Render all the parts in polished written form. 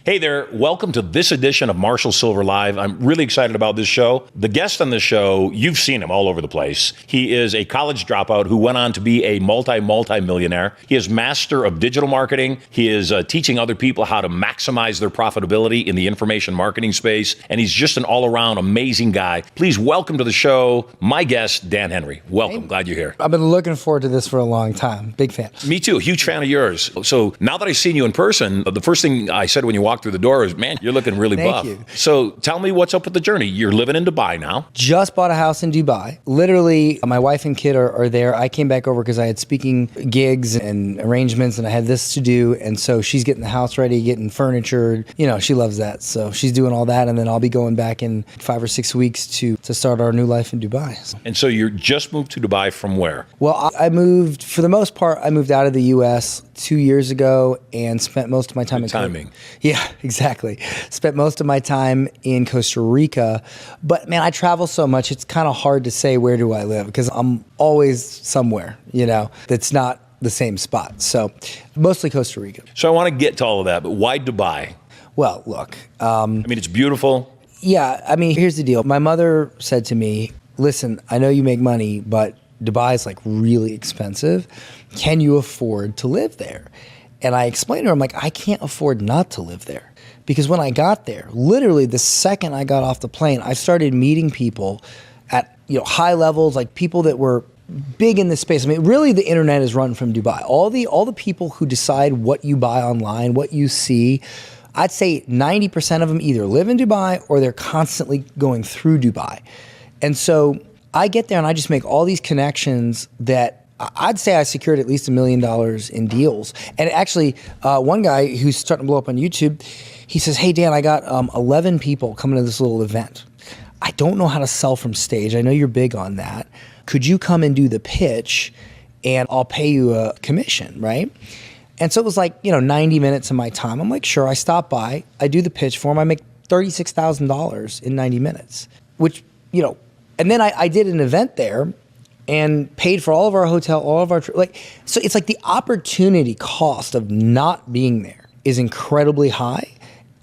Hey there, welcome to this edition of Marshall Silver Live. I'm really excited about this show. The guest on this show, you've seen him all over the place. He is a college dropout who went on to be a multi-millionaire. He is master of digital marketing. He is teaching other people how to maximize their profitability in the information marketing space. And he's just an all-around amazing guy. Please welcome to the show, my guest, Dan Henry. Welcome, Hey. Glad you're here. I've been looking forward to this for a long time. Big fan. Me too, huge fan of yours. So now that I've seen you in person, the first thing I said when you walked through the door is, man, you're looking really buff. Thank you. So tell me what's up with the journey. You're living in Dubai now. Just bought a house in Dubai. Literally, my wife and kid are there. I came back over because I had speaking gigs and arrangements, and I had this to do. And so she's getting the house ready, getting furniture. You know, she loves that. So she's doing all that. And then I'll be going back in 5 or 6 weeks to start our new life in Dubai. And so you just moved to Dubai from where? Well, I moved, for the most part, I moved out of the U.S. 2 years ago and spent most of my time Good timing. Yeah, exactly. Spent most of my time in Costa Rica. But man, I travel so much, it's kind of hard to say where do I live because I'm always somewhere, that's not the same spot. So mostly Costa Rica. So I want to get to all of that, but why Dubai? Well, look. I mean, it's beautiful. Yeah, I mean, here's the deal. My mother said to me, listen, I know you make money, but Dubai is like really expensive. Can you afford to live there? And I explained to her, I'm like, I can't afford not to live there. Because when I got there, literally the second I got off the plane, I started meeting people at high levels, like people that were big in this space. I mean, really the internet is run from Dubai. All the people who decide what you buy online, what you see, I'd say 90% of them either live in Dubai or they're constantly going through Dubai. And so I get there and I just make all these connections that I'd say I secured at least $1 million in deals. And actually, one guy who's starting to blow up on YouTube, he says, hey, Dan, I got 11 people coming to this little event. I don't know how to sell from stage. I know you're big on that. Could you come and do the pitch and I'll pay you a commission, right? And so it was like, 90 minutes of my time. I'm like, sure, I stop by, I do the pitch for him, I make $36,000 in 90 minutes, which, and then I did an event there and paid for all of our hotel, all of our, so it's like the opportunity cost of not being there is incredibly high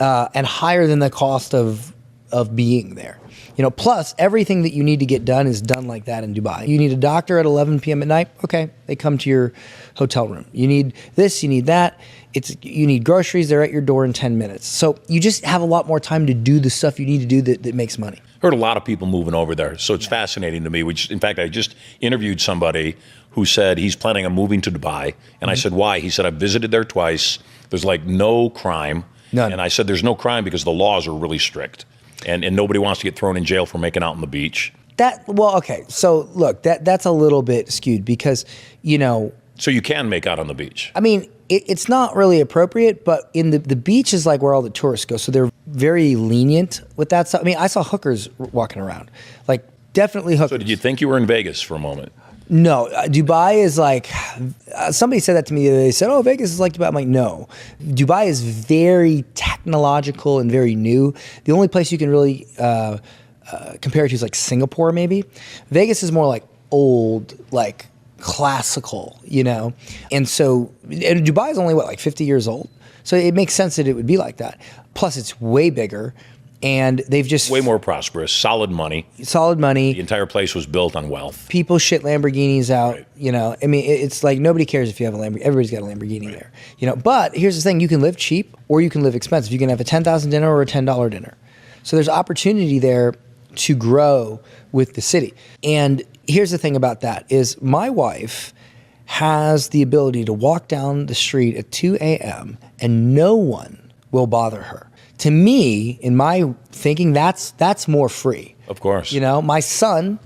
and higher than the cost of being there. Plus everything that you need to get done is done like that in Dubai. You need a doctor at 11 p.m. at night. Okay, they come to your hotel room. You need this, you need that. You need groceries, they're at your door in 10 minutes. So you just have a lot more time to do the stuff you need to do that makes money. Heard a lot of people moving over there, so it's fascinating to me. Which, in fact, I just interviewed somebody who said he's planning on moving to Dubai, and I said, why? He said, I've visited there twice. There's like no crime. None. And I said, there's no crime because the laws are really strict, and nobody wants to get thrown in jail for making out on the beach. Okay. So look, that's a little bit skewed because, So you can make out on the beach. I mean, it's not really appropriate, but in the beach is like where all the tourists go. So they're very lenient with that stuff. I mean, I saw hookers walking around, like definitely hookers. So did you think you were in Vegas for a moment? No, Dubai is like, somebody said that to me the other day. They said, oh, Vegas is like Dubai. I'm like, no. Dubai is very technological and very new. The only place you can really compare it to is like Singapore, maybe. Vegas is more like old, like classical, And so, and Dubai is only, like 50 years old? So it makes sense that it would be like that. Plus, it's way bigger. And they've just... Way more prosperous, solid money. Solid money. The entire place was built on wealth. People shit Lamborghinis out, Right. I mean, it's like nobody cares if you have a Lamborghini. Everybody's got a Lamborghini there, But here's the thing. You can live cheap or you can live expensive. You can have a $10,000 dinner or a $10 dinner. So there's opportunity there to grow with the city. And here's the thing about that is my wife has the ability to walk down the street at 2 a.m. and no one will bother her. To me, in my thinking, that's more free. Of course. My son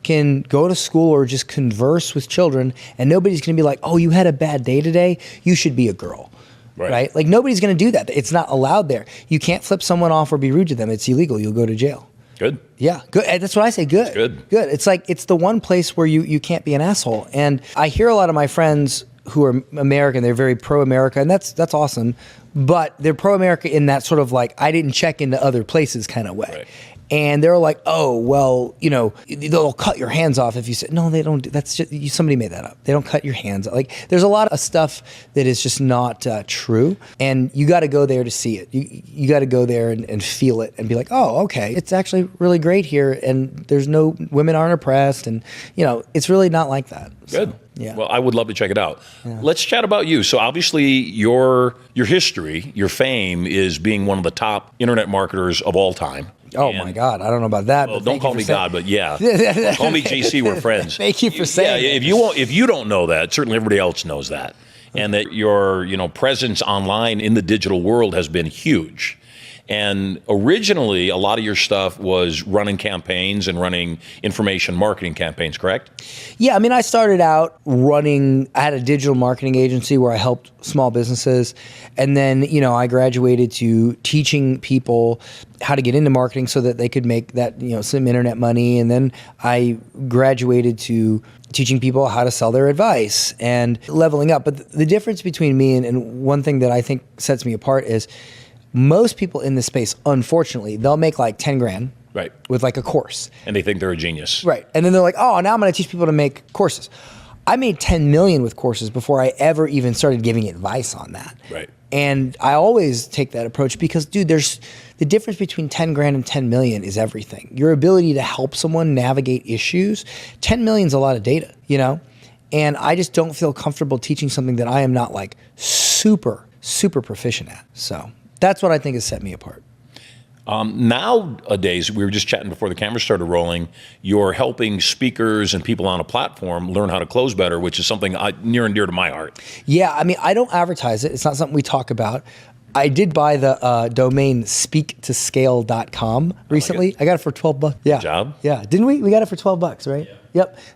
can go to school or just converse with children and nobody's going to be like, oh, you had a bad day today? You should be a girl. Right? Like nobody's going to do that. It's not allowed there. You can't flip someone off or be rude to them. It's illegal. You'll go to jail. Good. Yeah, good. That's what I say. Good. Good. It's like, it's the one place where you can't be an asshole. And I hear a lot of my friends who are American, they're very pro-America, and that's awesome. But they're pro-America in that sort of like, I didn't check into other places kind of way. Right. And they're like, oh, well, you know, they'll cut your hands off if you say, no, they don't. That's just, somebody made that up. They don't cut your hands off. Like, there's a lot of stuff that is just not true. And you got to go there to see it. You got to go there and feel it and be like, oh, okay, it's actually really great here. And there's no, women aren't oppressed. And, you know, it's really not like that. Good. So, yeah. Well, I would love to check it out. Yeah. Let's chat about you. So obviously your history, your fame is being one of the top internet marketers of all time. Oh my God, I don't know about that. Well, but don't call me God, but yeah. Call me JC, we're friends. Thank you for saying that. If you don't know that, certainly everybody else knows that. And that your, presence online in the digital world has been huge. And originally, a lot of your stuff was running campaigns and running information marketing campaigns, correct? Yeah, I mean, I started out I had a digital marketing agency where I helped small businesses. And then, I graduated to teaching people how to get into marketing so that they could make that, some internet money. And then I graduated to teaching people how to sell their advice and leveling up. But the difference between me and one thing that I think sets me apart is most people in this space, unfortunately, they'll make like 10 grand right, with like a course. And they think they're a genius. Right. And then they're like, oh, now I'm going to teach people to make courses. I made 10 million with courses before I ever even started giving advice on that. Right. And I always take that approach because, dude, there's the difference between 10 grand and 10 million is everything. Your ability to help someone navigate issues, 10 million is a lot of data, And I just don't feel comfortable teaching something that I am not like super, super proficient at. So that's what I think has set me apart. Nowadays, we were just chatting before the camera started rolling, you're helping speakers and people on a platform learn how to close better, which is something near and dear to my heart. Yeah, I mean, I don't advertise it. It's not something we talk about. I did buy the domain speaktoscale.com recently. I got it for $12. Yeah. Good job. Yeah. Didn't we? We got it for $12, right? Yeah.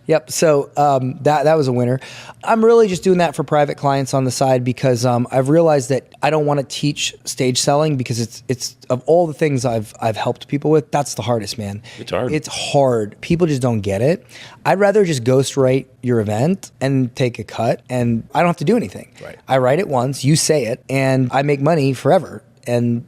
Yep. So that was a winner. I'm really just doing that for private clients on the side because I've realized that I don't want to teach stage selling because it's of all the things I've helped people with, that's the hardest, man. It's hard. It's hard. People just don't get it. I'd rather just ghostwrite your event and take a cut, and I don't have to do anything. Right. I write it once, you say it, and I make money forever. And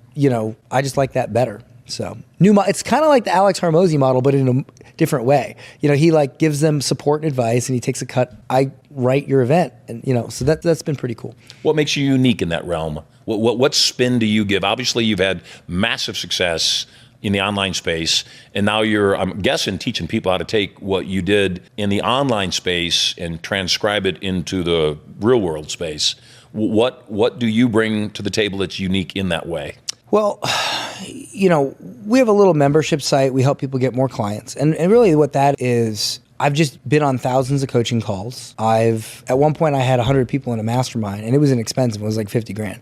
I just like that better. So it's kind of like the Alex Hormozy model, but in a different way. He like gives them support and advice, and he takes a cut. I write your event, and so that's been pretty cool. What makes you unique in that realm? What spin do you give? Obviously, you've had massive success in the online space, and now you're, I'm guessing, teaching people how to take what you did in the online space and transcribe it into the real world space. What do you bring to the table that's unique in that way? Well, we have a little membership site. We help people get more clients. And really what that is, I've just been on thousands of coaching calls. At one point I had 100 people in a mastermind, and it was inexpensive. It was like 50 grand.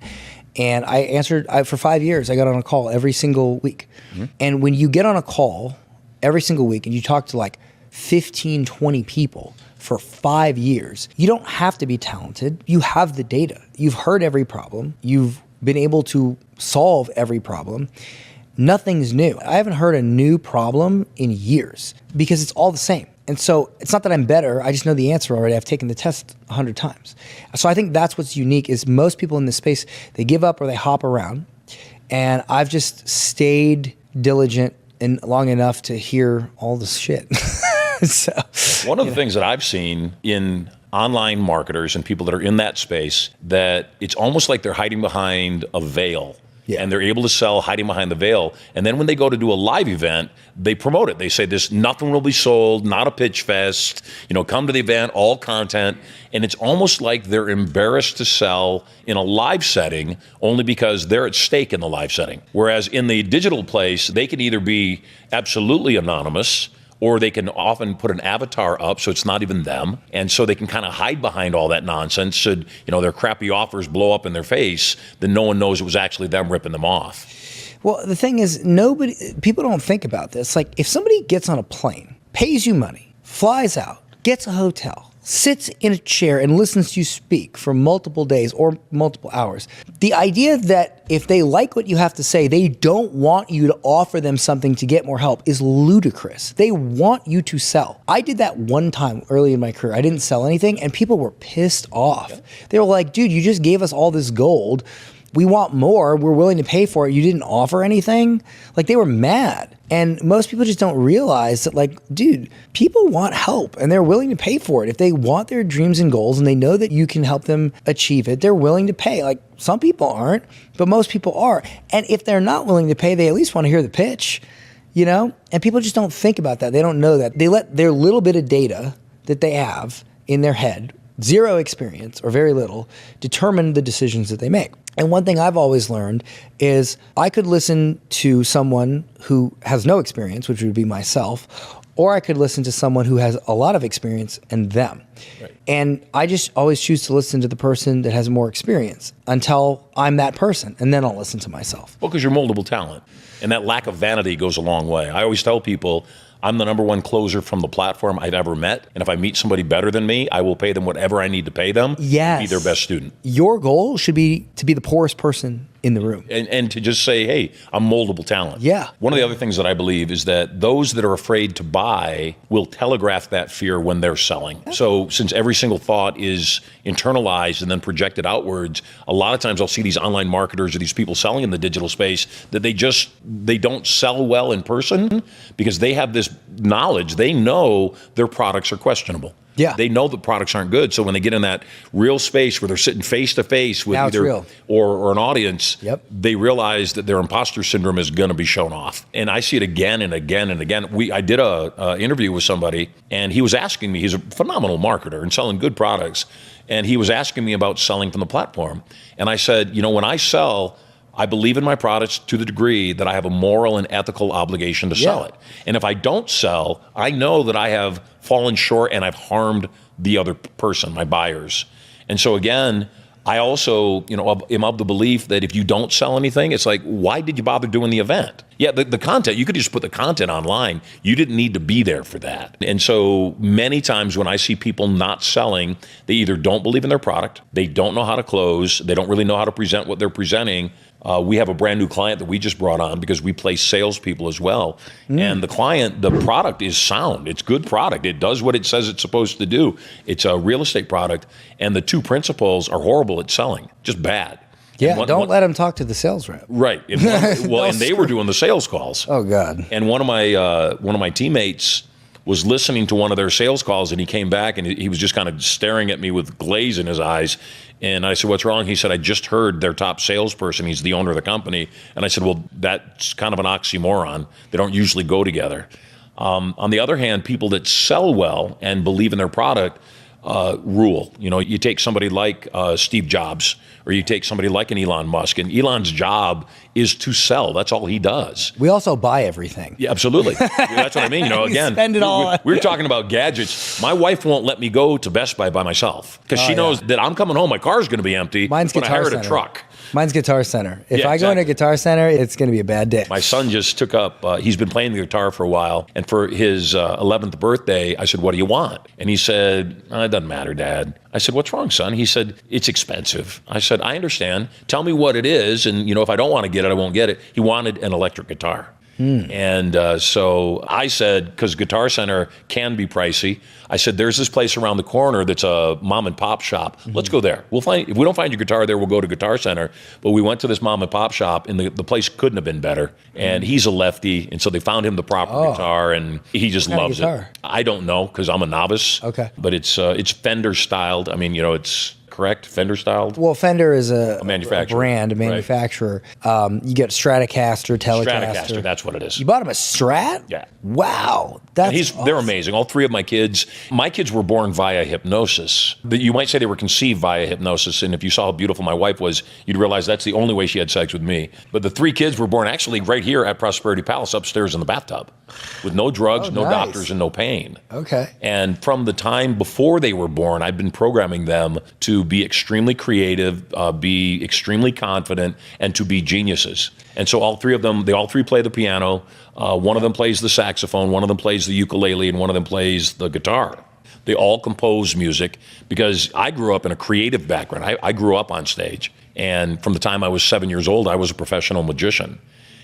And I answered, for 5 years, I got on a call every single week. Mm-hmm. And when you get on a call every single week and you talk to like 15, 20 people for 5 years, you don't have to be talented. You have the data. You've heard every problem. You've been able to solve every problem. Nothing's new. I haven't heard a new problem in years because it's all the same. And so it's not that I'm better, I just know the answer already. I've taken the test 100 times. So I think that's what's unique is most people in this space, they give up or they hop around. And I've just stayed diligent and long enough to hear all this shit. So, one of the things that I've seen in online marketers and people that are in that space, that it's almost like they're hiding behind a veil. Yeah. And they're able to sell hiding behind the veil. And then when they go to do a live event, they promote it. They say nothing will be sold, not a pitch fest, come to the event, all content. And it's almost like they're embarrassed to sell in a live setting only because they're at stake in the live setting. Whereas in the digital place, they can either be absolutely anonymous, or they can often put an avatar up so it's not even them. And so they can kind of hide behind all that nonsense. Should, their crappy offers blow up in their face, then no one knows it was actually them ripping them off. Well, the thing is, people don't think about this. Like, if somebody gets on a plane, pays you money, flies out, gets a hotel, sits in a chair and listens to you speak for multiple days or multiple hours, the idea that if they like what you have to say, they don't want you to offer them something to get more help is ludicrous. They want you to sell. I did that one time early in my career. I didn't sell anything, and people were pissed off. They were like, dude, you just gave us all this gold, we want more. We're willing to pay for it. You didn't offer anything. Like, they were mad. And most people just don't realize that, like, dude, people want help and they're willing to pay for it. If they want their dreams and goals and they know that you can help them achieve it, they're willing to pay. Like, some people aren't, but most people are. And if they're not willing to pay, they at least want to hear the pitch, you know? And people just don't think about that. They don't know that. They let their little bit of data that they have in their head, zero experience or very little, determine the decisions that they make. And one thing I've always learned is I could listen to someone who has no experience, which would be myself, or I could listen to someone who has a lot of experience and them. Right. And I just always choose to listen to the person that has more experience until I'm that person, and then I'll listen to myself. Well, because you're moldable talent, and that lack of vanity goes a long way. I always tell people, I'm the number one closer from the platform I've ever met. And if I meet somebody better than me, I will pay them whatever I need to pay them to be their best student. Your goal should be to be the poorest person in the room. And to just say, hey, I'm moldable talent. Yeah. One of the other things that I believe is that those that are afraid to buy will telegraph that fear when they're selling. Yeah. So since every single thought is internalized and then projected outwards, a lot of times I'll see these online marketers or these people selling in the digital space that they don't sell well in person because they have this knowledge. They know their products are questionable. Yeah. They know the products aren't good. So when they get in that real space where they're sitting face to face with either or an audience, they realize that their imposter syndrome is going to be shown off. And I see it again and again and again. I did a interview with somebody, and he was asking me, he's a phenomenal marketer and selling good products. And he was asking me about selling from the platform. And I said, when I sell, I believe in my products to the degree that I have a moral and ethical obligation to sell it. And if I don't sell, I know that I have fallen short and I've harmed the other person, my buyers. And so again, I also, am of the belief that if you don't sell anything, it's like, why did you bother doing the event? Yeah, the content, you could just put the content online. You didn't need to be there for that. And so many times when I see people not selling, they either don't believe in their product, they don't know how to close, they don't really know how to present what they're presenting. We have a brand new client that we just brought on because we place salespeople as well. And the product is sound. It's good product. It does what it says it's supposed to do. It's a real estate product. And the two principals are horrible at selling, just bad. Yeah, don't let them talk to the sales rep. Right. And they were doing the sales calls. Oh, God. And one of my teammates was listening to one of their sales calls, and he came back and he was just kind of staring at me with glaze in his eyes. And I said, what's wrong? He said, I just heard their top salesperson. He's the owner of the company. And I said, well, that's kind of an oxymoron. They don't usually go together. On the other hand, people that sell well and believe in their product rule. You take somebody like Steve Jobs, or you take somebody like an Elon Musk, and Elon's job is to sell. That's all he does. We also buy everything. Yeah, absolutely. That's what I mean. Again, spend it all. We're talking about gadgets. My wife won't let me go to Best Buy by myself because she knows that I'm coming home. My car's going to be empty. Mine's when I hired Guitar a Center. truck. Mine's Guitar Center. If I go into Guitar Center, it's going to be a bad day. My son just took up, he's been playing the guitar for a while. And for his 11th birthday, I said, what do you want? And he said, it doesn't matter, Dad. I said, what's wrong, son? He said, it's expensive. I said, I understand. Tell me what it is. And, if I don't want to get it, I won't get it. He wanted an electric guitar. And so I said, because Guitar Center can be pricey, I said, there's this place around the corner that's a mom and pop shop. Let's go there. If we don't find your guitar there, we'll go to Guitar Center. But we went to this mom and pop shop, and the place couldn't have been better. And he's a lefty, and so they found him the proper guitar, and he just loves it. I don't know, because I'm a novice. Okay. But it's Fender styled. I mean, it's correct? Fender styled? Well, Fender is a manufacturer. A brand, a manufacturer. Right. You get Stratocaster, Telecaster. Stratocaster, that's what it is. You bought him a Strat? Yeah. Wow. Awesome. They're amazing. All three of my kids were born via hypnosis. You might say they were conceived via hypnosis, and if you saw how beautiful my wife was, you'd realize that's the only way she had sex with me. But the three kids were born actually right here at Prosperity Palace upstairs in the bathtub with no drugs, no doctors, and no pain. Okay. And from the time before they were born, I've been programming them to be extremely creative, be extremely confident, and to be geniuses. And so all three of them, they all three play the piano. One of them plays the saxophone, one of them plays the ukulele, and one of them plays the guitar. They all compose music because I grew up in a creative background. I grew up on stage. And from the time I was 7 years old, I was a professional magician.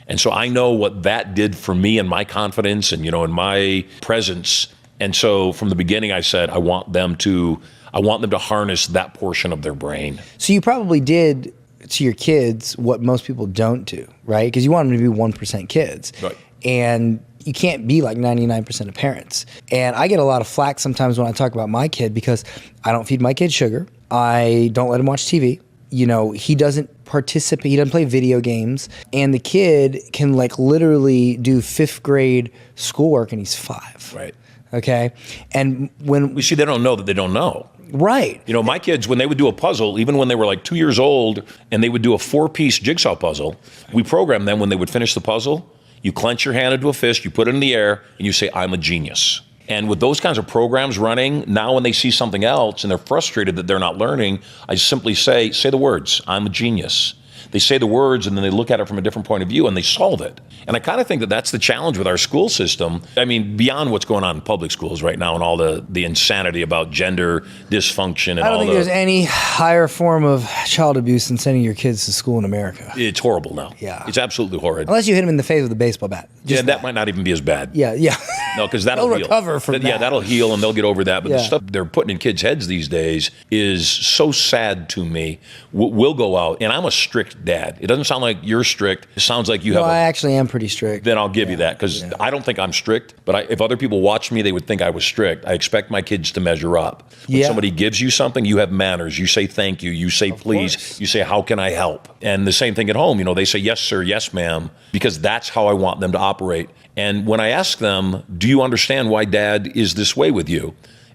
And so I know what that did for me and my confidence and, in my presence. And so from the beginning, I said, I want them to harness that portion of their brain. So you probably did to your kids what most people don't do, right? Because you want them to be 1% kids. Right. And you can't be like 99% of parents. And I get a lot of flack sometimes when I talk about my kid because I don't feed my kid sugar. I don't let him watch TV. You know, he doesn't participate, he doesn't play video games. And the kid can like literally do 5th grade schoolwork and he's 5. Right. Okay. And when We see, they don't know that they don't know. Right. You know, my kids, when they would do a puzzle, even when they were like 2 years old, and they would do a 4-piece jigsaw puzzle, we programmed them when they would finish the puzzle, you clench your hand into a fist, you put it in the air, and you say, I'm a genius. And with those kinds of programs running, now when they see something else and they're frustrated that they're not learning, I simply say the words, I'm a genius. They say the words and then they look at it from a different point of view and they solve it. And I kind of think that that's the challenge with our school system. I mean, beyond what's going on in public schools right now and all the insanity about gender dysfunction and all I don't think there's any higher form of child abuse than sending your kids to school in America. It's horrible now. Yeah. It's absolutely horrid. Unless you hit them in the face with a baseball bat. Yeah, that might not even be as bad. Yeah. No, because that'll They'll heal. recover from that. Yeah, that'll heal and they'll get over that. But the Yeah. stuff they're putting in kids' heads these days is so sad to me. We'll go out, and I'm a strict dad. It doesn't sound like you're strict. It sounds like you have I actually am pretty strict. Then I'll give you that, because I don't think I'm strict. But if other people watch me, they would think I was strict. I expect my kids to measure up. When somebody gives you something, you have manners. You say thank you. You say please. Course. You say, how can I help? And the same thing at home. You know, they say, yes, sir, yes, ma'am, because that's how I want them to operate. And when I ask them, do you understand why dad is this way with you?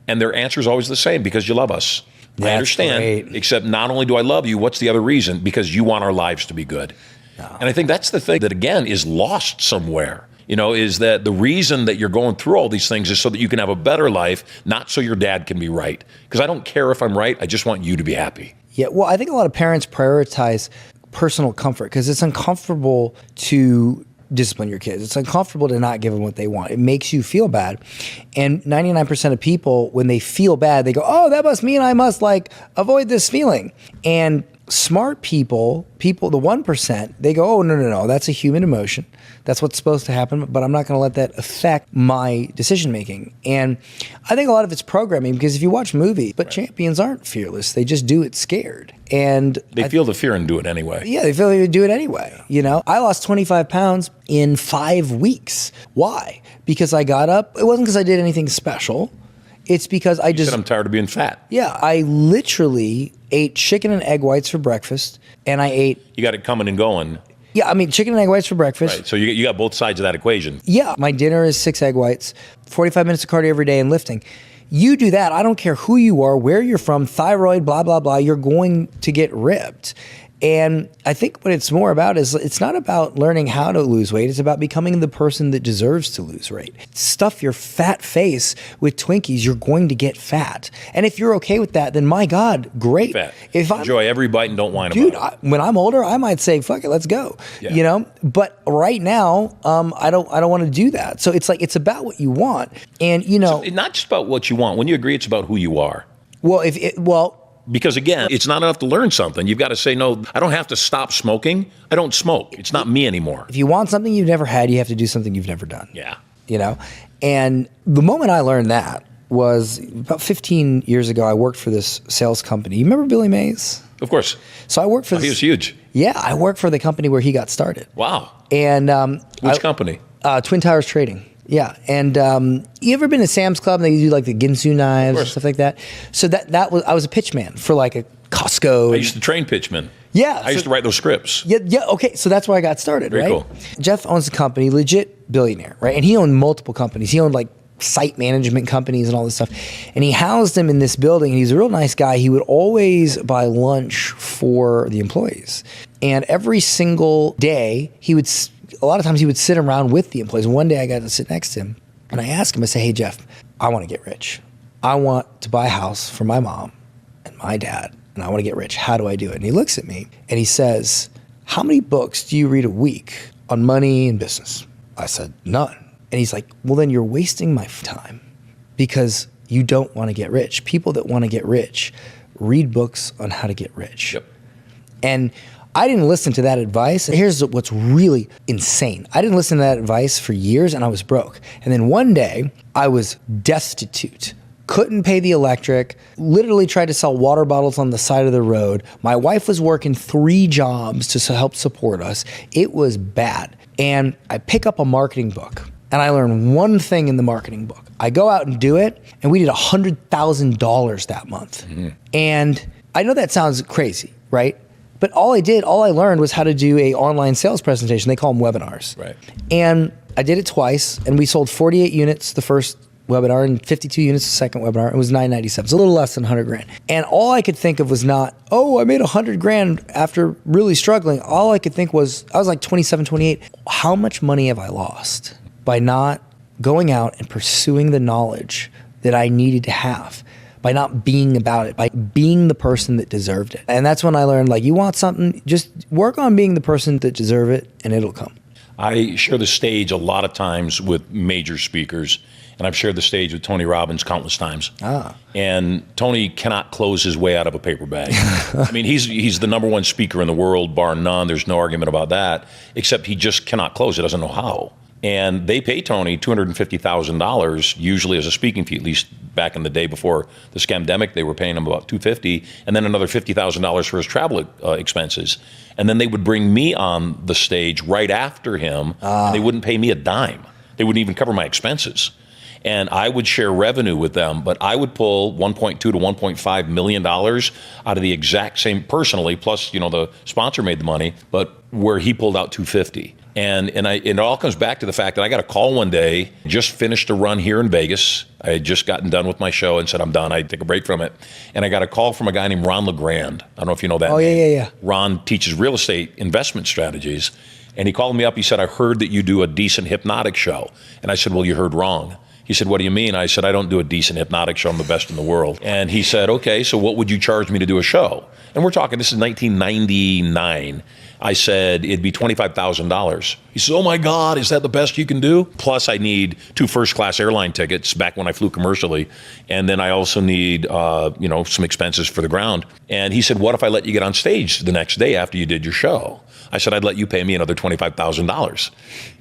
And their answer is always the same, because you love us. I understand, great. except not only do I love you, what's the other reason? Because you want our lives to be good. No. And I think that's the thing that, again, is lost somewhere. You know, is that the reason that you're going through all these things is so that you can have a better life, not so your dad can be right. Because I don't care if I'm right. I just want you to be happy. Yeah, well, I think a lot of parents prioritize personal comfort because it's uncomfortable to discipline your kids. It's uncomfortable to not give them what they want. It makes you feel bad. And 99% of people, when they feel bad, they go, oh, that must mean I must like avoid this feeling. And smart people, the 1%, they go, oh, no, that's a human emotion. That's what's supposed to happen, but I'm not going to let that affect my decision making. And I think a lot of it's programming, because if you watch movies, but champions aren't fearless. They just do it scared. And they feel the fear and do it anyway. Yeah, they feel they would do it anyway. You know, I lost 25 pounds in 5 weeks. Why? Because I got up. It wasn't because I did anything special. It's because I just... said I'm tired of being fat. Yeah, I literally ate chicken and egg whites for breakfast, and I ate... You got it coming and going. Yeah, I mean, chicken and egg whites for breakfast. Right, so you got both sides of that equation. Yeah, my dinner is 6 egg whites, 45 minutes of cardio every day and lifting. You do that, I don't care who you are, where you're from, thyroid, blah, blah, blah, you're going to get ripped. And I think what it's more about is it's not about learning how to lose weight. It's about becoming the person that deserves to lose weight. Stuff your fat face with Twinkies, you're going to get fat. And if you're okay with that, then my God, great. Fat. If enjoy every bite and don't whine dude, about it. When I'm older, I might say, fuck it, let's go. Yeah. You know? But right now, I don't want to do that. So it's like, it's about what you want. And, you know. It's not just about what you want. When you agree, it's about who you are. Well, because again, it's not enough to learn something. You've got to say, no, I don't have to stop smoking. I don't smoke. It's not me anymore. If you want something you've never had, you have to do something you've never done. Yeah. You know? And the moment I learned that was about 15 years ago. I worked for this sales company. You remember Billy Mays? Of course. So I worked for He was huge. Yeah, I worked for the company where he got started. Wow. And which company? Twin Towers Trading. Yeah, and you ever been to Sam's Club and they do like the Ginsu knives and stuff like that? So that was, I was a pitchman for like a Costco. I used to train pitchmen. Yeah. I used to write those scripts. Yeah, okay, so that's where I got started, Very right? cool. Jeff owns the company, legit billionaire, right? And he owned multiple companies. He owned like site management companies and all this stuff. And he housed them in this building, and he's a real nice guy. He would always buy lunch for the employees. And every single day, a lot of times he would sit around with the employees. And one day I got to sit next to him, and I asked him, I said, hey, Jeff, I want to get rich. I want to buy a house for my mom and my dad, and I want to get rich. How do I do it? And he looks at me, and he says, how many books do you read a week on money and business? I said, none. And he's like, well, then you're wasting my time because you don't want to get rich. People that want to get rich read books on how to get rich. Yep. And I didn't listen to that advice. Here's what's really insane. I didn't listen to that advice for years, and I was broke. And then one day, I was destitute. couldn't pay the electric, literally tried to sell water bottles on the side of the road. My wife was working 3 jobs to help support us. It was bad. And I pick up a marketing book and I learn one thing in the marketing book. I go out and do it, and we did $100,000 that month. And I know that sounds crazy, right? But all I learned was how to do a online sales presentation. They call them webinars. Right. And I did it twice, and we sold 48 units the first webinar and 52 units the second webinar. It was $997. It's a little less than $100,000. And all I could think of was not, oh, I made $100,000 after really struggling. All I could think was, I was like 27, 28. How much money have I lost by not going out and pursuing the knowledge that I needed to have? By not being about it, by being the person that deserved it. And that's when I learned, like, you want something, just work on being the person that deserve it, and it'll come. I share the stage a lot of times with major speakers, and I've shared the stage with Tony Robbins countless times. And Tony cannot close his way out of a paper bag. I mean, he's the number one speaker in the world, bar none. There's no argument about that, except he just cannot close it, doesn't know how. And they pay Tony $250,000 usually as a speaking fee. At least back in the day before the scamdemic, they were paying him about $250,000, and then another $50,000 for his travel expenses. And then they would bring me on the stage right after him, and they wouldn't pay me a dime. They wouldn't even cover my expenses. And I would share revenue with them, but I would pull $1.2 to $1.5 million out of the exact same personally. Plus, the sponsor made the money, but where he pulled out $250,000. And it all comes back to the fact that I got a call one day, just finished a run here in Vegas. I had just gotten done with my show and said, I'm done. I'd take a break from it. And I got a call from a guy named Ron LeGrand. I don't know if you know that name. Yeah. Ron teaches real estate investment strategies. And he called me up. He said, I heard that you do a decent hypnotic show. And I said, well, you heard wrong. He said, what do you mean? I said, I don't do a decent hypnotic show. I'm the best in the world. And he said, okay, so what would you charge me to do a show? And we're talking, this is 1999. I said, it'd be $25,000. He says, oh my God, is that the best you can do? Plus I need 2 first-class airline tickets back when I flew commercially. And then I also need, some expenses for the ground. And he said, what if I let you get on stage the next day after you did your show? I said, I'd let you pay me another $25,000.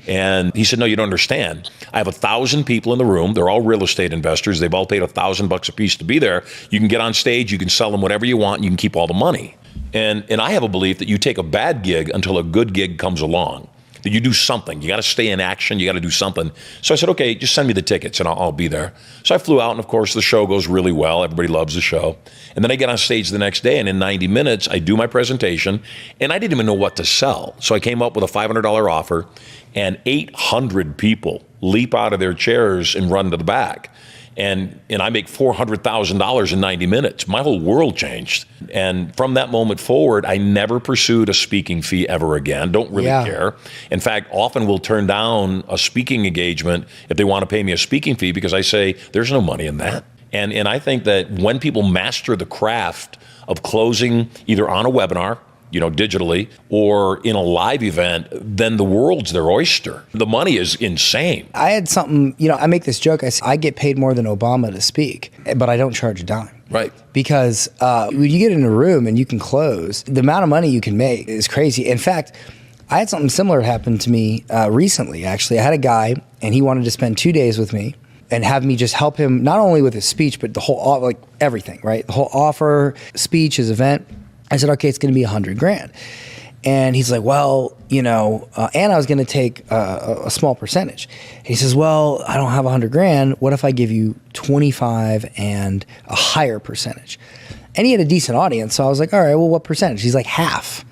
And he said, no, you don't understand. I have 1,000 people in the room. They're all real estate investors. They've all paid $1,000 a piece to be there. You can get on stage, you can sell them whatever you want, and you can keep all the money. And I have a belief that you take a bad gig until a good gig comes along. That you do something. You got to stay in action. You got to do something. So I said, okay, just send me the tickets and I'll be there. So I flew out, and of course the show goes really well. Everybody loves the show. And then I get on stage the next day, and in 90 minutes I do my presentation, and I didn't even know what to sell. So I came up with a $500 offer, and 800 people leap out of their chairs and run to the back. And I make $400,000 in 90 minutes. My whole world changed. And from that moment forward, I never pursued a speaking fee ever again. Don't really care. In fact, often will turn down a speaking engagement if they want to pay me a speaking fee, because I say, there's no money in that. And I think that when people master the craft of closing either on a webinar, digitally, or in a live event, then the world's their oyster. The money is insane. I had something, I make this joke. I say, I get paid more than Obama to speak, but I don't charge a dime. Right. Because when you get in a room and you can close, the amount of money you can make is crazy. In fact, I had something similar happen to me recently, actually. I had a guy, and he wanted to spend 2 days with me and have me just help him, not only with his speech, but the whole, everything, right? The whole offer, speech, his event. I said, okay, it's going to be $100,000. And he's like, well, and I was going to take a small percentage. And he says, well, I don't have $100,000. What if I give you 25 and a higher percentage? And he had a decent audience. So I was like, all right, well, what percentage? He's like, half.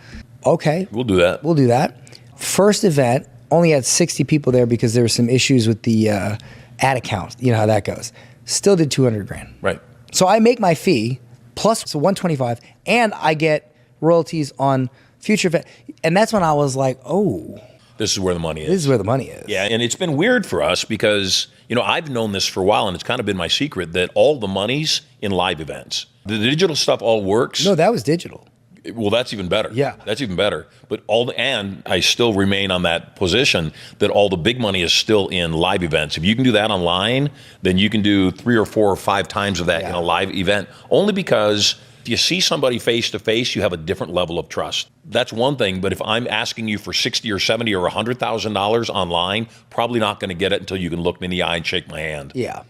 Okay. We'll do that. We'll do that. First event, only had 60 people there because there were some issues with the ad account. You know how that goes. Still did $200,000. Right. So I make my fee plus 125, and I get royalties on future event. And that's when I was like, oh, this is where the money is. This is where the money is. Yeah, and it's been weird for us because, I've known this for a while, and it's kind of been my secret that all the money's in live events. The digital stuff all works. No, that was digital. Well, that's even better. Yeah. That's even better. But and I still remain on that position that all the big money is still in live events. If you can do that online, then you can do 3 or 4 or 5 times of that in a live event. Only because if you see somebody face to face, you have a different level of trust. That's one thing. But if I'm asking you for $60 or $70 or $100,000 online, probably not going to get it until you can look me in the eye and shake my hand. Yeah.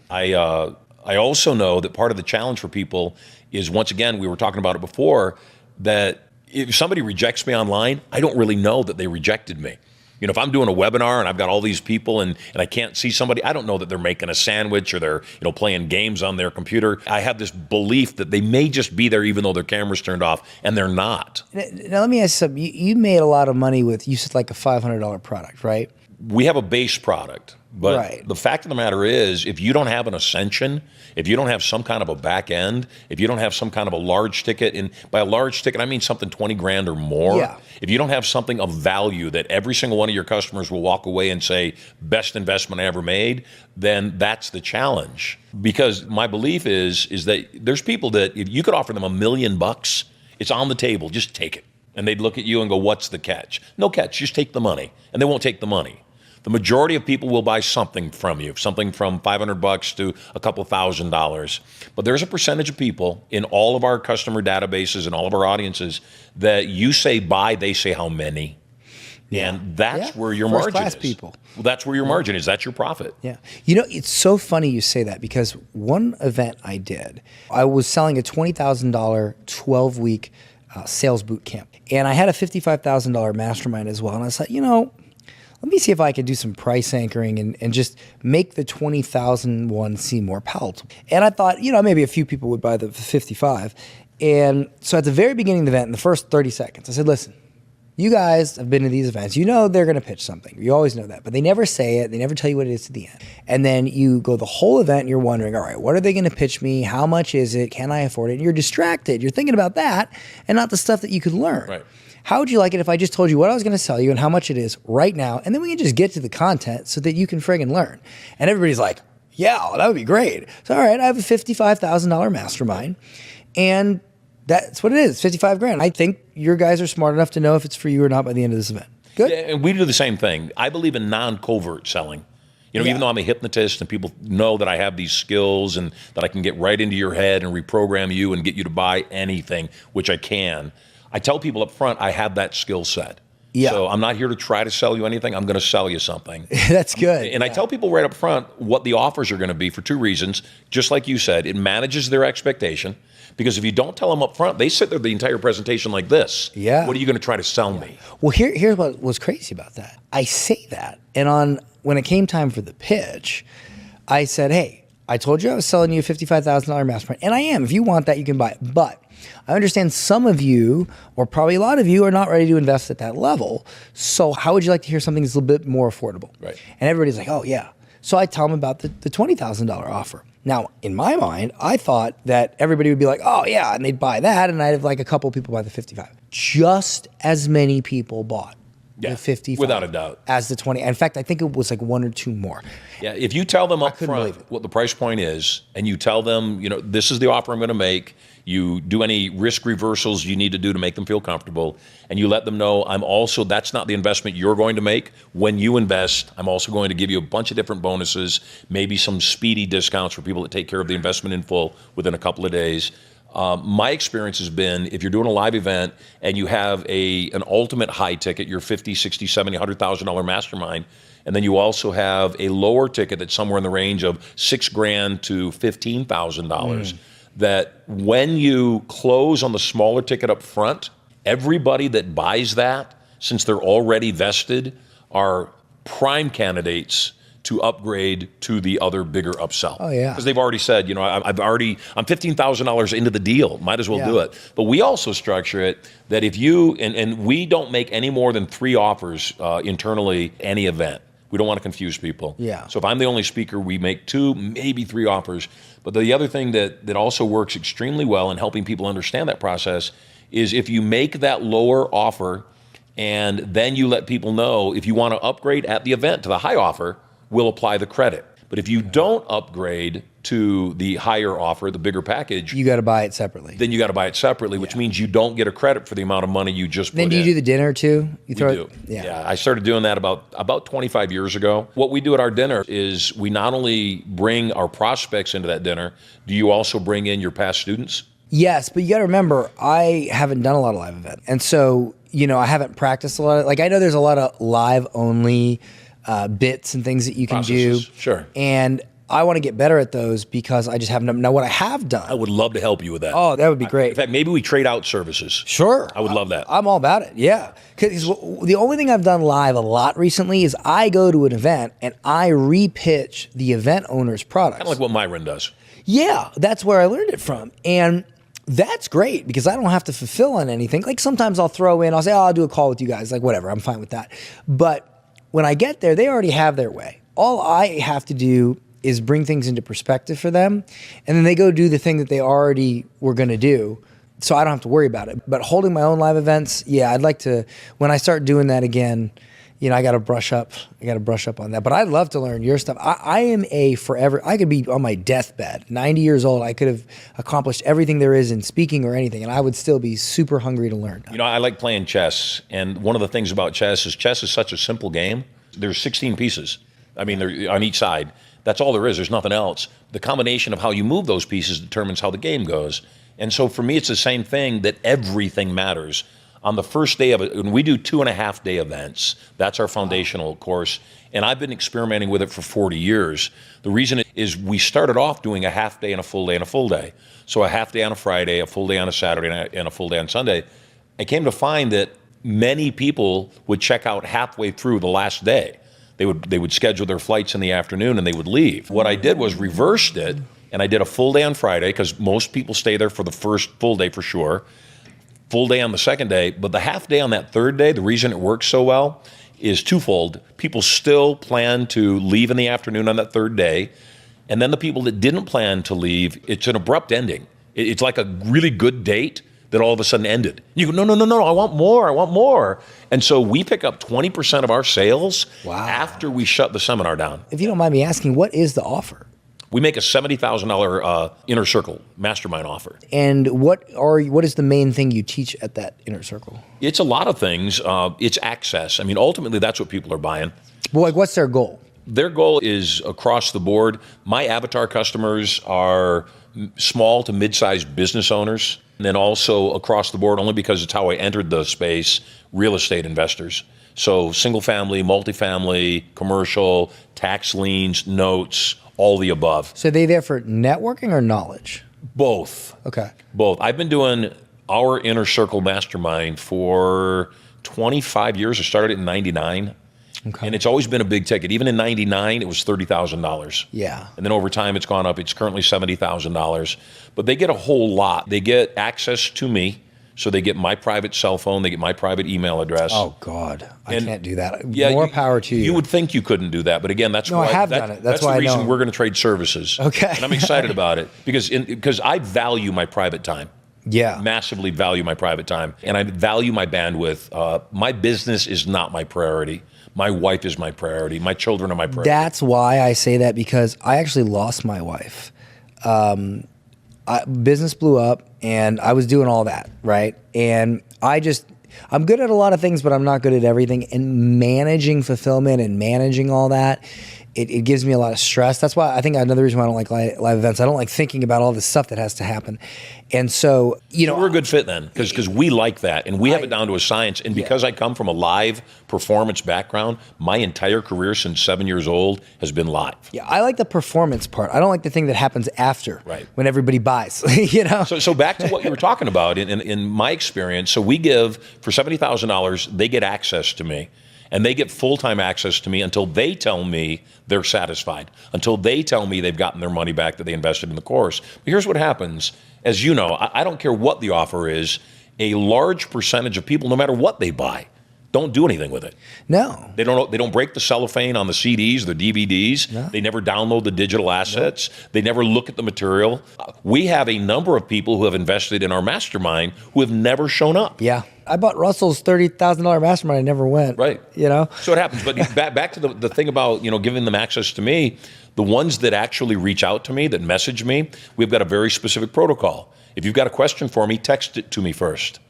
I also know that part of the challenge for people is, once again, we were talking about it before, that if somebody rejects me online, I don't really know that they rejected me. You know, if I'm doing a webinar and I've got all these people and I can't see somebody, I don't know that they're making a sandwich or they're, playing games on their computer. I have this belief that they may just be there even though their camera's turned off, and they're not. Now, let me ask you something. You made a lot of money with, you said like a $500 product, right? We have a base product, but right. The fact of the matter is, if you don't have an ascension, if you don't have some kind of a back end, if you don't have some kind of a large ticket, and by a large ticket, I mean something 20 grand or more. Yeah. If you don't have something of value that every single one of your customers will walk away and say, best investment I ever made, then that's the challenge. Because my belief is that there's people that if you could offer them $1 million, it's on the table, just take it. And they'd look at you and go, what's the catch? No catch, just take the money. And they won't take the money. The majority of people will buy something from you, something from $500 to a couple $1,000. But there's a percentage of people in all of our customer databases and all of our audiences that you say buy, they say how many. Yeah. And that's where your margin is. First class people. Well, that's where your margin is. That's your profit. Yeah. You know, it's so funny you say that, because one event I did, I was selling a $20,000 12-week sales boot camp. And I had a $55,000 mastermind as well. And I thought, let me see if I can do some price anchoring and just make the 20,000 one seem more palatable. And I thought, maybe a few people would buy the 55. And so at the very beginning of the event, in the first 30 seconds, I said, listen, you guys have been to these events. They're going to pitch something. You always know that. But they never say it. They never tell you what it is to the end. And then you go the whole event and you're wondering, all right, what are they going to pitch me? How much is it? Can I afford it? And you're distracted. You're thinking about that and not the stuff that you could learn. Right. How would you like it if I just told you what I was going to sell you and how much it is right now, and then we can just get to the content so that you can friggin' learn? And everybody's like, yeah, that would be great. So, all right, I have a $55,000 mastermind, and that's what it is, 55 grand. I think your guys are smart enough to know if it's for you or not by the end of this event. Good? Yeah, and we do the same thing. I believe in non-covert selling. Even though I'm a hypnotist and people know that I have these skills and that I can get right into your head and reprogram you and get you to buy anything, which I can, I tell people up front, I have that skill set. Yeah. So I'm not here to try to sell you anything. I'm going to sell you something. That's good. And I tell people right up front what the offers are going to be for two reasons. Just like you said, it manages their expectation. Because if you don't tell them up front, they sit there the entire presentation like this. Yeah. What are you going to try to sell me? Well, here's what was crazy about that. I say that, and when it came time for the pitch, I said, hey, I told you I was selling you a $55,000 mastermind, and I am. If you want that, you can buy it. But I understand some of you, or probably a lot of you, are not ready to invest at that level. So how would you like to hear something that's a little bit more affordable? Right. And everybody's like, oh, yeah. So I tell them about the $20,000 offer. Now, in my mind, I thought that everybody would be like, oh, yeah, and they'd buy that, and I'd have like a couple people buy the 55. Just as many people bought the 55. Without a doubt. As the 20. In fact, I think it was like one or two more. Yeah, if you tell them up front what the price point is, and you tell them, this is the offer I'm going to make, you do any risk reversals you need to do to make them feel comfortable, and you let them know that's not the investment you're going to make. When you invest, I'm also going to give you a bunch of different bonuses, maybe some speedy discounts for people that take care of the investment in full within a couple of days. My experience has been, if you're doing a live event and you have an ultimate high ticket, your $50, $60, $70, $100,000 mastermind, and then you also have a lower ticket that's somewhere in the range of $6,000 to $15,000, that when you close on the smaller ticket up front, everybody that buys that, since they're already vested, are prime candidates to upgrade to the other bigger upsell. Oh, yeah. Because they've already said, I'm $15,000 into the deal, might as well do it. But we also structure it that if you, and we don't make any more than 3 offers internally any event. We don't want to confuse people. Yeah. So if I'm the only speaker, we make 2, maybe 3 offers. But the other thing that also works extremely well in helping people understand that process is if you make that lower offer and then you let people know if you want to upgrade at the event to the high offer, we'll apply the credit. But if you don't upgrade to the higher offer, the bigger package, you got to buy it separately. Then you got to buy it separately, which means you don't get a credit for the amount of money you just put in. Then do you do the dinner too? We do. Yeah, I started doing that about 25 years ago. What we do at our dinner is we not only bring our prospects into that dinner, do you also bring in your past students? Yes, but you got to remember, I haven't done a lot of live events. And so, I haven't practiced a lot. I know there's a lot of live only bits and things that you can do. Sure. And I want to get better at those because I just haven't. Now, what I have I done. would love to help you with that. Oh, that would be great. In fact, maybe we trade out services. Sure. I would love that. I'm all about it. Yeah. Because the only thing I've done live a lot recently is I go to an event and I repitch the event owner's products. Kind of like what Myron does. Yeah, that's where I learned it from. And that's great because I don't have to fulfill on anything. Like sometimes I'll throw in, I'll say, oh, I'll do a call with you guys. Like whatever, I'm fine with that. But when I get there, they already have their way. All I have to do is bring things into perspective for them. And then they go do the thing that they already were going to do. So I don't have to worry about it. But holding my own live events, yeah, I'd like to, when I start doing that again, I got to brush up. I got to brush up on that. But I'd love to learn your stuff. I am a forever, I could be on my deathbed, 90 years old. I could have accomplished everything there is in speaking or anything. And I would still be super hungry to learn. I like playing chess. And one of the things about chess is such a simple game. There's 16 pieces. I mean, they're on each side. That's all there is. There's nothing else. The combination of how you move those pieces determines how the game goes. And so for me, it's the same thing that everything matters. On the first day of it, when we do 2.5-day events, that's our foundational course. And I've been experimenting with it for 40 years. The reason is we started off doing a half day and a full day and a full day. So a half day on a Friday, a full day on a Saturday, and a full day on Sunday. I came to find that many people would check out halfway through the last day. They would schedule their flights in the afternoon and they would leave. What I did was reversed it, and I did a full day on Friday because most people stay there for the first full day for sure. Full day on the second day, but the half day on that third day, the reason it works so well is twofold. People still plan to leave in the afternoon on that third day, and then the people that didn't plan to leave, it's an abrupt ending. It's like a really good date that all of a sudden ended. You go, no, I want more. And so we pick up 20% of our sales after we shut the seminar down. If you don't mind me asking, what is the offer? We make a $70,000 inner circle mastermind offer. And what is the main thing you teach at that inner circle? It's a lot of things. It's access. I mean, ultimately, that's what people are buying. Well, like, what's their goal? Their goal is across the board. My avatar customers are small to mid-sized business owners, and then also across the board, only because it's how I entered the space, real estate investors. So single family, multifamily, commercial, tax liens, notes, all the above. So are they there for networking or knowledge? Both. Okay. Both. I've been doing our inner circle mastermind for 25 years. I started it in 99. Okay. And it's always been a big ticket. Even in 99, it was $30,000. Yeah. And then over time, it's gone up. It's currently $70,000. But they get a whole lot. They get access to me. So they get my private cell phone. They get my private email address. Oh, God. I can't do that. Yeah, more power to you. You would think you couldn't do that. But again, that's why I have done it. That's why the reason I know. we're going to trade services. Okay. And I'm excited about it because I value my private time. Yeah. Massively value my private time. And I value my bandwidth. My business is not my priority. My wife is my priority. My children are my priority. That's why I say that, because I actually lost my wife. Business blew up and I was doing all that, right? And I'm good at a lot of things, but I'm not good at everything. And managing fulfillment and managing all that, it gives me a lot of stress. That's why I think another reason why I don't like live events. I don't like thinking about all the stuff that has to happen. And so, we're a good fit then, because we like that, and we have it down to a science. And because I come from a live performance background, my entire career since 7 years old has been live. Yeah, I like the performance part. I don't like the thing that happens after, right, when everybody buys. So back to what you were talking about. In my experience, so we give for $70,000, they get access to me. And they get full-time access to me until they tell me they're satisfied, until they tell me they've gotten their money back that they invested in the course. But here's what happens. As you know, I don't care what the offer is, a large percentage of people, no matter what they buy, don't do anything with it. No. They don't break the cellophane on the CDs, the DVDs. No. They never download the digital assets. No. They never look at the material. We have a number of people who have invested in our mastermind who have never shown up. Yeah. I bought Russell's $30,000 mastermind. I never went. Right. So it happens. But back to the thing about, giving them access to me, the ones that actually reach out to me, that message me, we've got a very specific protocol. If you've got a question for me, text it to me first.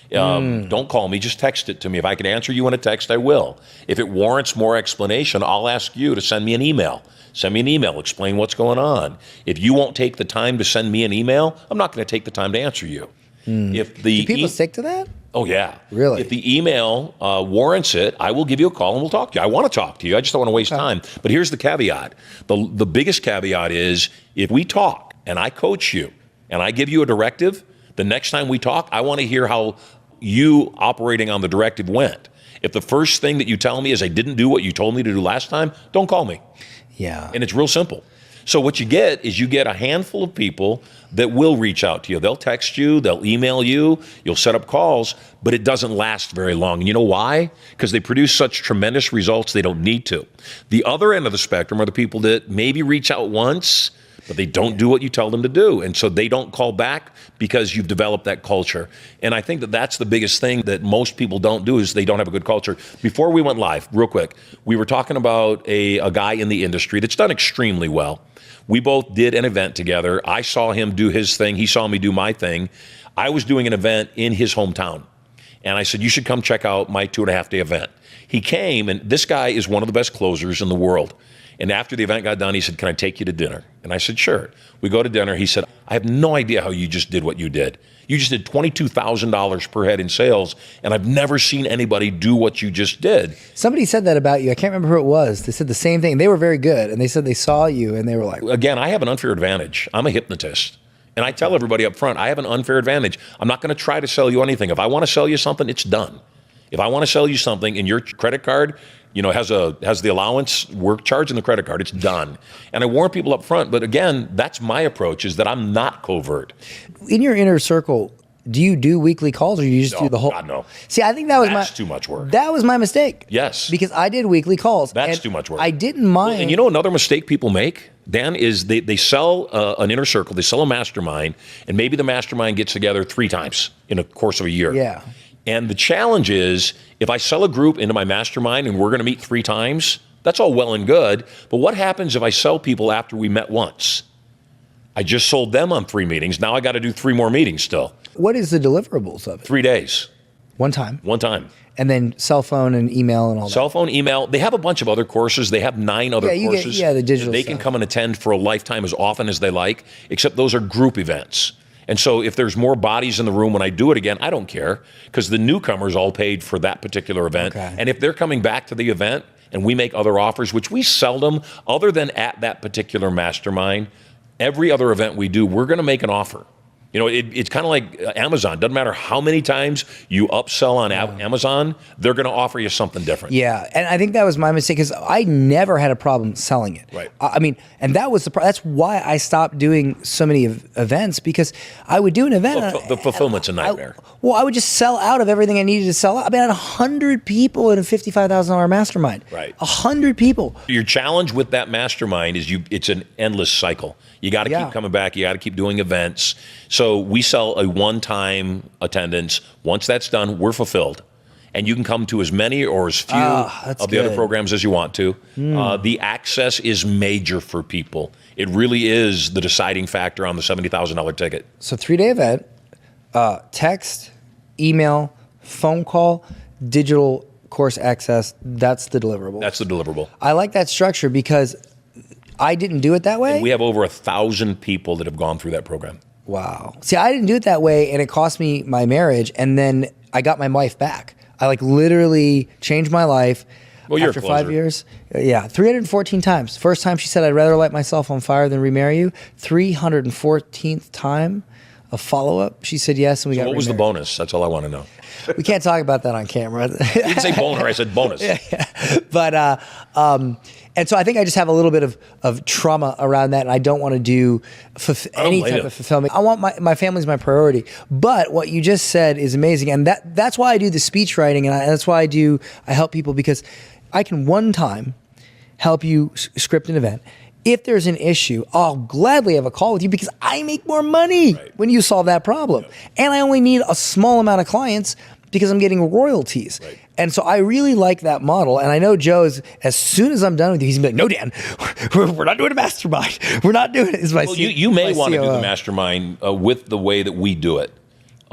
Don't call me, just text it to me. If I can answer you in a text, I will. If it warrants more explanation, I'll ask you to send me an email. Send me an email, explain what's going on. If you won't take the time to send me an email, I'm not going to take the time to answer you. If the Do people stick to that? Oh, yeah. Really? If the email warrants it, I will give you a call and we'll talk to you. I want to talk to you. I just don't want to waste time. But here's the caveat. The biggest caveat is if we talk and I coach you and I give you a directive, the next time we talk, I want to hear how you operating on the directive went. If the first thing that you tell me is I didn't do what you told me to do last time, don't call me. Yeah. And it's real simple. So what you get is you get a handful of people that will reach out to you. They'll text you, they'll email you, you'll set up calls, but it doesn't last very long. And you know why? Because they produce such tremendous results they don't need to. The other end of the spectrum are the people that maybe reach out once, but they don't do what you tell them to do. And so they don't call back because you've developed that culture. And I think that that's the biggest thing that most people don't do is they don't have a good culture. Before we went live, real quick, we were talking about a guy in the industry that's done extremely well. We both did an event together. I saw him do his thing. He saw me do my thing. I was doing an event in his hometown. And I said, you should come check out my 2.5-day event. He came, and this guy is one of the best closers in the world. And after the event got done, he said, can I take you to dinner? And I said, sure. We go to dinner. He said, I have no idea how you just did what you did. You just did $22,000 per head in sales, and I've never seen anybody do what you just did. Somebody said that about you. I can't remember who it was. They said the same thing. They were very good, and they said they saw you, and they were like... Again, I have an unfair advantage. I'm a hypnotist. And I tell everybody up front, I have an unfair advantage. I'm not going to try to sell you anything. If I want to sell you something, it's done. If I want to sell you something and your credit card, has the allowance, we're charging the credit card, it's done. And I warn people up front, but again, that's my approach, is that I'm not covert. In your inner circle, do you do weekly calls or you just do the whole? God, no. See, I think that's too much work. That was my mistake. Yes. Because I did weekly calls. That's too much work. I didn't mind. Well, and you know another mistake people make, Dan, is they sell an inner circle, they sell a mastermind, and maybe the mastermind gets together 3 times in the course of a year. Yeah. And the challenge is, if I sell a group into my mastermind and we're going to meet 3 times, that's all well and good. But what happens if I sell people after we met once? I just sold them on 3 meetings. Now I got to do 3 more meetings still. What is the deliverables of it? 3 days. One time. And then cell phone and email and all that. Cell phone, email. They have a bunch of other courses. They have 9 other courses. The digital they can come and attend for a lifetime as often as they like, except those are group events. And so if there's more bodies in the room when I do it again, I don't care, because the newcomers all paid for that particular event. Okay. And if they're coming back to the event and we make other offers, which we seldom, other than at that particular mastermind, every other event we do, we're going to make an offer. It's kind of like Amazon. Doesn't matter how many times you upsell on Amazon, they're going to offer you something different. Yeah, and I think that was my mistake because I never had a problem selling it. Right. I mean, and that was that's why I stopped doing so many events, because I would do an event. Well, the fulfillment's a nightmare. I would just sell out of everything I needed to sell out. I mean, I had 100 people in a $55,000 mastermind. Right. 100 people. Your challenge with that mastermind is it's an endless cycle. You got to keep coming back. You got to keep doing events. So we sell a one-time attendance. Once that's done, we're fulfilled. And you can come to as many or as few of the other programs as you want to. The access is major for people. It really is the deciding factor on the $70,000 ticket. So 3-day event, text, email, phone call, digital course access, that's the deliverable. That's the deliverable. I like that structure because I didn't do it that way. And we have over 1,000 people that have gone through that program. Wow. See, I didn't do it that way, and it cost me my marriage, and then I got my wife back. I literally changed my life. Well, you're after a closer. 5 years. Yeah, 314 times. First time she said, I'd rather light myself on fire than remarry you. 314th time of follow-up, she said yes, and we got What was the remarried. bonus? That's all I want to know. We can't talk about that on camera. You didn't say boner, I said bonus. Yeah. But, and so I think I just have a little bit of trauma around that, and I don't want to do any type of fulfillment. I want my family's my priority. But what you just said is amazing, and that's why I do the speech writing, and that's why I help people, because I can one time help you script an event. If there's an issue, I'll gladly have a call with you because I make more money when you solve that problem. Yep. And I only need a small amount of clients because I'm getting royalties. Right. And so I really like that model. And I know Joe's, as soon as I'm done with you, he's going to be like, no, Dan, we're not doing a mastermind. We're not doing it. You may want to do the mastermind with the way that we do it.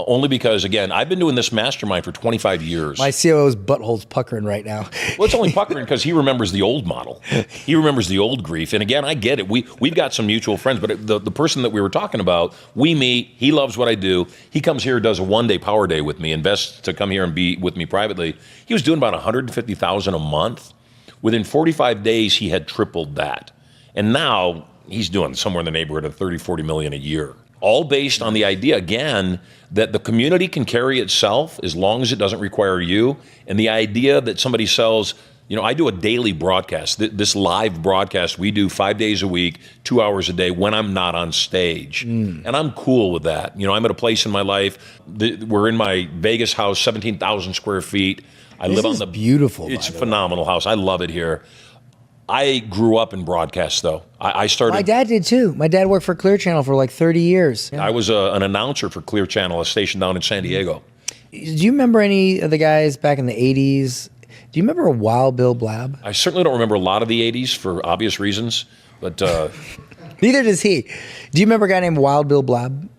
Only because, again, I've been doing this mastermind for 25 years. My COO's butthole's puckering right now. Well, it's only puckering because he remembers the old model. He remembers the old grief. And again, I get it. We've got some mutual friends, but the person that we were talking about, we meet. He loves what I do. He comes here, does a one-day power day with me, invests to come here and be with me privately. He was doing about $150,000 a month. Within 45 days, he had tripled that. And now he's doing somewhere in the neighborhood of 30, 40 million a year. All based on the idea, again, that the community can carry itself as long as it doesn't require you. And the idea that somebody sells, I do a daily broadcast. This live broadcast we do 5 days a week, 2 hours a day when I'm not on stage. And I'm cool with that. I'm at a place in my life. We're in my Vegas house, 17,000 square feet. I live on the beautiful. It's a phenomenal house. I love it here. I grew up in broadcast, though. I started. My dad did too. My dad worked for Clear Channel for like 30 years. I was an announcer for Clear Channel, a station down in San Diego. Do you remember any of the guys back in the 80s? Do you remember Wild Bill Blab? I certainly don't remember a lot of the 80s for obvious reasons, but neither does he. Do you remember a guy named Wild Bill Blab?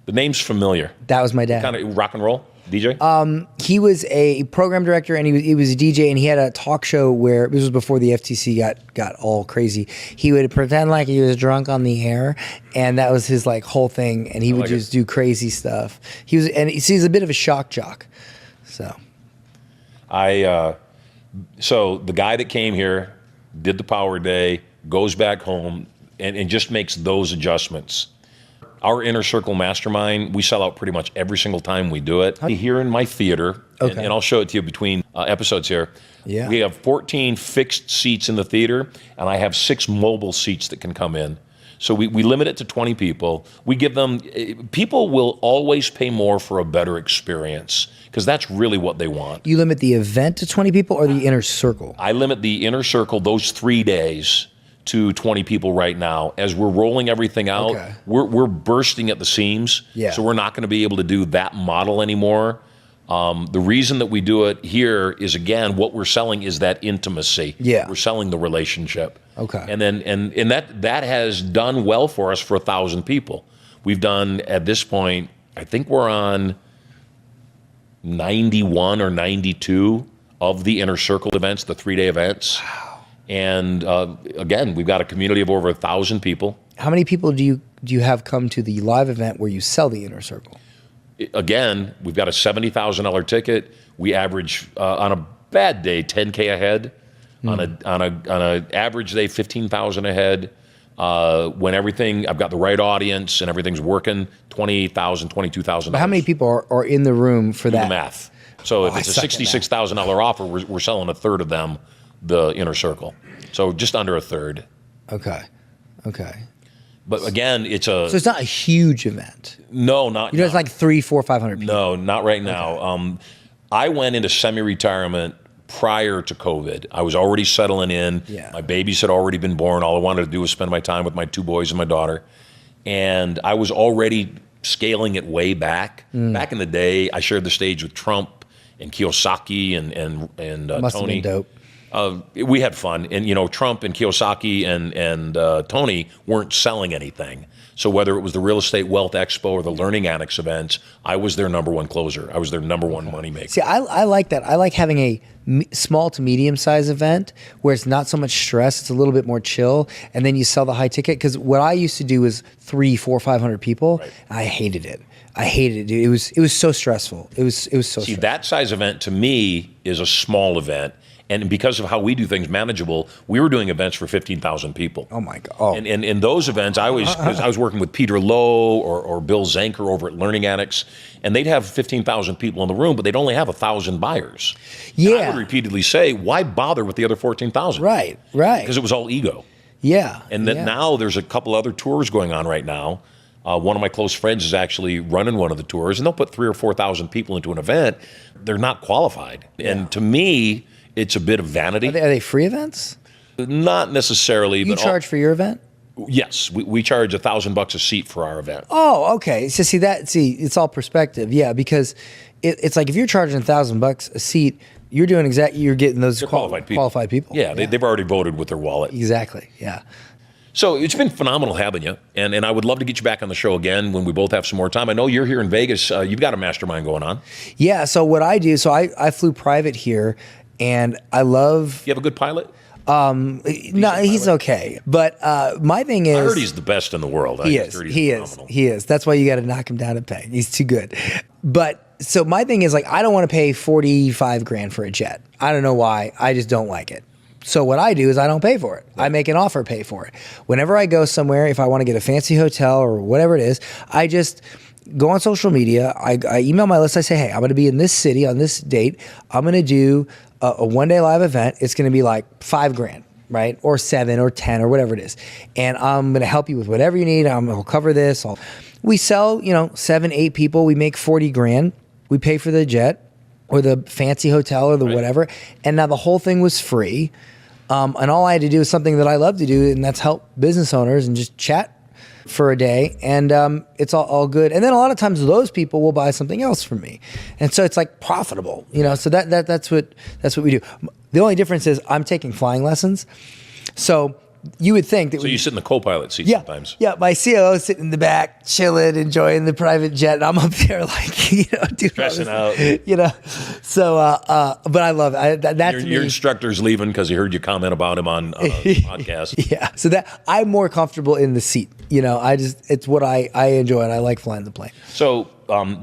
The name's familiar. That was my dad. Kind of rock and roll DJ? He was a program director and he was a DJ, and he had a talk show where, this was before the FTC got all crazy. He would pretend like he was drunk on the air, and that was his like whole thing, and he would just do crazy stuff. He's a bit of a shock jock. So so the guy that came here, did the power day, goes back home and just makes those adjustments. Our Inner Circle Mastermind, we sell out pretty much every single time we do it. Here in my theater, and I'll show it to you between episodes here. Yeah. We have 14 fixed seats in the theater, and I have 6 mobile seats that can come in. So we limit it to 20 people. We give them, people will always pay more for a better experience, because that's really what they want. you limit the event to 20 people or the Inner Circle? I limit the Inner Circle those 3 days to 20 people right now. As we're rolling everything out, we're bursting at the seams. Yeah. So we're not going to be able to do that model anymore. The reason that we do it here is, again, what we're selling is that intimacy. Yeah. We're selling the relationship. Okay. And then and that has done well for us for 1,000 people. We've done, at this point, I think we're on 91 or 92 of the Inner Circle events, the 3-day events. Wow. And again, we've got a community of over 1,000 people. How many people do you have come to the live event where you sell the Inner Circle? Again, we've got a $70,000 ticket. We average on a bad day $10K a head. On a average day $15,000 a head. When I've got the right audience and everything's working, $20,000, $22,000. But how many people are in the room for that? Do the math. So if it's a $66,000 offer, we're selling a third of them the Inner Circle. So just under a third. Okay. But again, so it's not a huge event. No, not. It's like 300, 400, 500 people. No, not right now. I went into semi-retirement prior to COVID. I was already settling in. Yeah. My babies had already been born. All I wanted to do was spend my time with my 2 boys and my daughter. And I was already scaling it way back. Back in the day, I shared the stage with Trump and Kiyosaki and Must Tony. have been dope. We had fun, and Trump and Kiyosaki and Tony weren't selling anything. So whether it was the Real Estate Wealth Expo or the Learning Annex events, I was their number one closer. I was their number one moneymaker. See, I like that. I like having a small to medium size event where it's not so much stress. It's a little bit more chill, and then you sell the high ticket. Because what I used to do was 300, 400, 500 people. Right. I hated it. Dude. It was so stressful. It was so stressful. That size event to me is a small event. And because of how we do things manageable, we were doing events for 15,000 people. Oh my God! Oh. And in those events, I was working with Peter Lowe or Bill Zanker over at Learning Annex, and they'd have 15,000 people in the room, but they'd only have 1,000 buyers. Yeah. And I would repeatedly say, why bother with the other 14,000? Right. Because it was all ego. Yeah. And then now there's a couple other tours going on right now. One of my close friends is actually running one of the tours, and they'll put 3,000 or 4,000 people into an event. They're not qualified. Yeah. And to me, it's a bit of vanity. Are they free events? Not necessarily. You charge for your event? Yes, we charge $1,000 a seat for our event. Oh, okay. So see, it's all perspective. Yeah, because it's like if you're charging $1,000 a seat, you're getting those qualified people. Qualified people. Yeah, they've already voted with their wallet. Exactly. Yeah. So it's been phenomenal having you, and I would love to get you back on the show again when we both have some more time. I know you're here in Vegas. You've got a mastermind going on. Yeah, so what I do, I flew private here, and I love... You have a good pilot? No, he's okay. But my thing is... I heard he's the best in the world. He is. That's why you got to knock him down a peg. He's too good. But so my thing is, like, I don't want to pay 45 grand for a jet. I don't know why. I just don't like it. So what I do is I don't pay for it. I make an offer, pay for it. Whenever I go somewhere, if I want to get a fancy hotel or whatever it is, I just go on social media. I email my list. I say, hey, I'm going to be in this city on this date. I'm going to do a one-day live event. It's going to be like $5 grand, right? Or 7 or 10 or whatever it is. And I'm going to help you with whatever you need. I'll cover this. We sell, 7, 8 people. We make 40 grand. We pay for the jet or the fancy hotel or the whatever. And now the whole thing was free. And all I had to do is something that I love to do, and that's help business owners and just chat for a day. And it's all good. And then a lot of times those people will buy something else from me. And so it's like profitable, so that's what we do. The only difference is I'm taking flying lessons. So you would think that... So you sit in the co-pilot seat sometimes. Yeah, my COO is sitting in the back, chilling, enjoying the private jet, and I'm up there like, doing stressing out. So, but I love it. Your instructor's leaving because he heard you comment about him on a podcast. Yeah, so that I'm more comfortable in the seat. It's what I enjoy, and I like flying the plane. So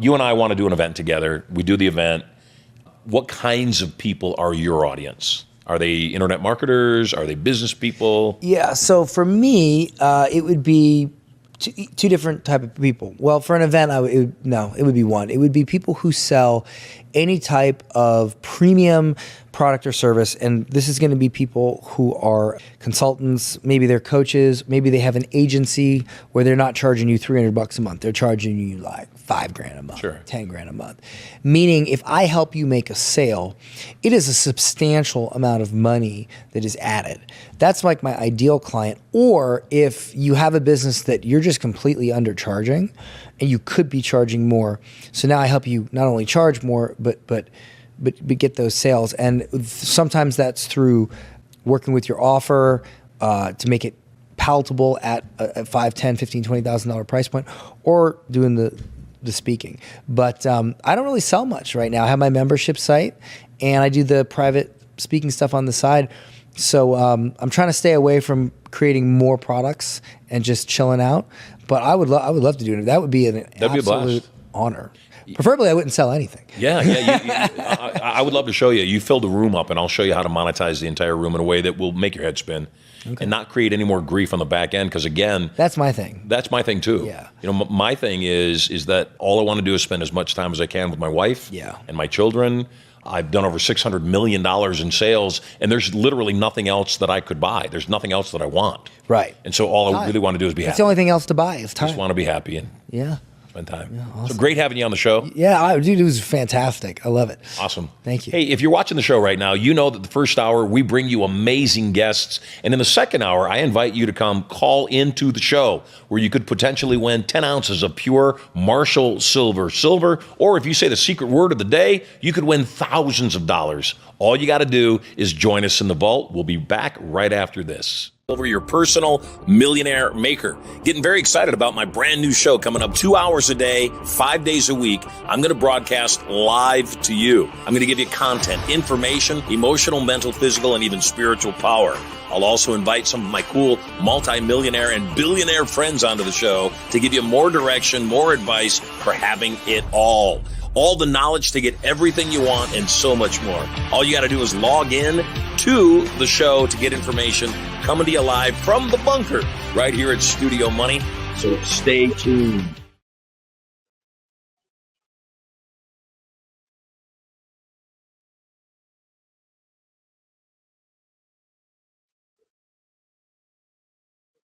you and I want to do an event together. We do the event. What kinds of people are your audience? Are they internet marketers? Are they business people? Yeah, so for me, it would be two different type of people. Well, for an event, it would be one. It would be people who sell any type of premium product or service, and this is going to be people who are consultants, maybe they're coaches, maybe they have an agency where they're not charging you $300 a month. They're charging you like $5 grand a month, sure. 10 grand a month. Meaning if I help you make a sale, it is a substantial amount of money that is added. That's like my ideal client. Or if you have a business that you're just completely undercharging and you could be charging more. So now I help you not only charge more, but get those sales. And sometimes that's through working with your offer to make it palatable at a $5,000, $10,000, $15,000, $20,000 price point, or doing the speaking. But I don't really sell much right now. I have my membership site, and I do the private speaking stuff on the side. So I'm trying to stay away from creating more products and just chilling out. But I would love to do it. That would be an absolute honor. Preferably, I wouldn't sell anything. Yeah. I would love to show you. You fill the room up, and I'll show you how to monetize the entire room in a way that will make your head spin and not create any more grief on the back end. Because again, that's my thing. That's my thing too. Yeah. My thing is that all I want to do is spend as much time as I can with my wife and my children. I've done over $600 million in sales, and there's literally nothing else that I could buy. There's nothing else that I want. Right. And so all I really want to do is be happy. That's the only thing else to buy is time. I just want to be happy and spend time. Yeah, awesome. So great having you on the show. Yeah, dude, it was fantastic. I love it. Awesome. Thank you. Hey, if you're watching the show right now, you know that the first hour, we bring you amazing guests. And in the second hour, I invite you to come call into the show where you could potentially win 10 ounces of pure Marshall silver. Or if you say the secret word of the day, you could win thousands of dollars. All you got to do is join us in the vault. We'll be back right after this. Over your personal millionaire maker. Getting very excited about my brand new show coming up 2 hours a day, 5 days a week. I'm going to broadcast live to you. I'm going to give you content, information, emotional, mental, physical, and even spiritual power. I'll also invite some of my cool multi-millionaire and billionaire friends onto the show to give you more direction, more advice for having it all. All the knowledge to get everything you want and so much more. All you got to do is log in to the show to get information coming to you live from the bunker right here at Studio Money. So stay tuned.